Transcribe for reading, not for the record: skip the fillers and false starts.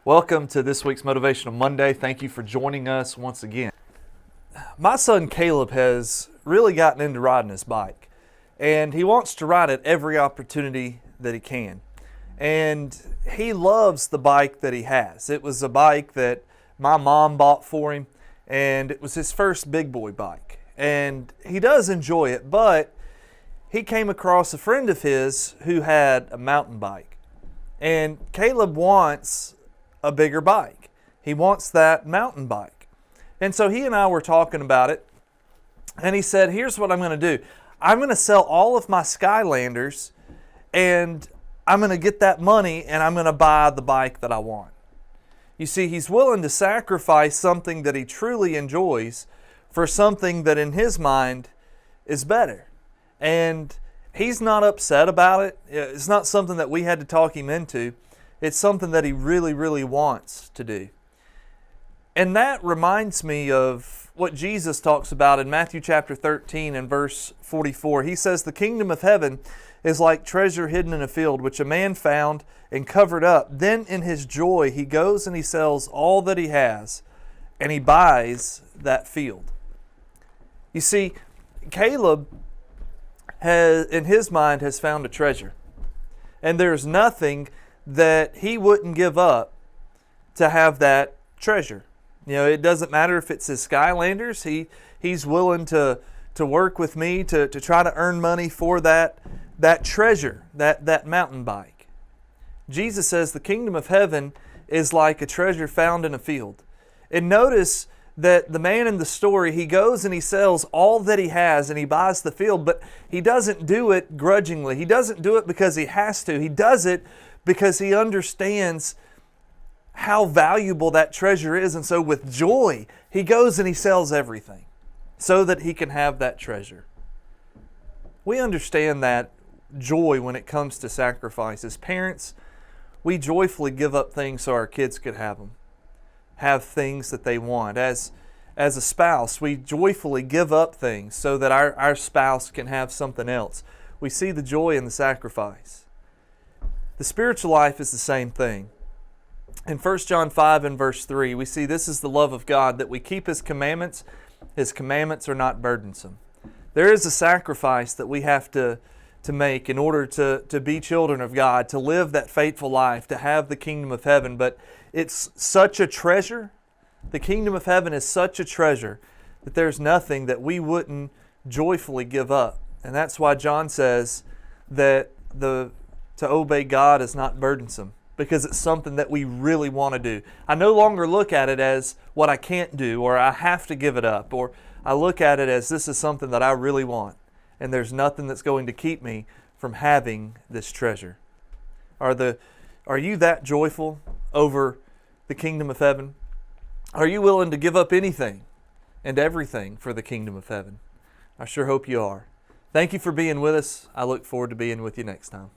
Welcome to this week's Motivational Monday. Thank you for joining us once again. My son Caleb has really gotten into riding his bike, and he wants to ride it every opportunity that he can. And he loves the bike that he has. It was a bike that my mom bought for him, and it was his first big boy bike. And he does enjoy it, but he came across a friend of his who had a mountain bike. And Caleb wants a bigger bike. He wants that mountain bike. And so he and I were talking about it, and he said, here's what I'm going to do. I'm going to sell all of my Skylanders, and I'm going to get that money, and I'm going to buy the bike that I want. You see, he's willing to sacrifice something that he truly enjoys for something that in his mind is better. And he's not upset about it. It's not something that we had to talk him into. It's something that he really, really wants to do. And that reminds me of what Jesus talks about in Matthew chapter 13 and verse 44. He says, the kingdom of heaven is like treasure hidden in a field, which a man found and covered up. Then in his joy, he goes and he sells all that he has, and he buys that field. You see, Caleb in his mind has found a treasure. And there's nothing that he wouldn't give up to have that treasure. You know, it doesn't matter if it's his Skylanders. He's willing to work with me to try to earn money for that treasure, that mountain bike. Jesus says the kingdom of heaven is like a treasure found in a field. And notice that the man in the story, he goes and he sells all that he has and he buys the field, but he doesn't do it grudgingly. He doesn't do it because he has to. He does it because he understands how valuable that treasure is. And so with joy, he goes and he sells everything so that he can have that treasure. We understand that joy when it comes to sacrifice. As parents, we joyfully give up things so our kids could have things that they want. As a spouse, we joyfully give up things so that our spouse can have something else. We see the joy in the sacrifice. The spiritual life is the same thing. In 1 John 5 and verse 3, we see this is the love of God, that we keep His commandments. His commandments are not burdensome. There is a sacrifice that we have to make in order to be children of God, to live that faithful life, to have the kingdom of heaven. But it's such a treasure. The kingdom of heaven is such a treasure that there's nothing that we wouldn't joyfully give up. And that's why John says that to obey God is not burdensome, because it's something that we really want to do. I no longer look at it as what I can't do, or I have to give it up, or I look at it as this is something that I really want, and there's nothing that's going to keep me from having this treasure. Are you that joyful over the kingdom of heaven? Are you willing to give up anything and everything for the kingdom of heaven? I sure hope you are. Thank you for being with us. I look forward to being with you next time.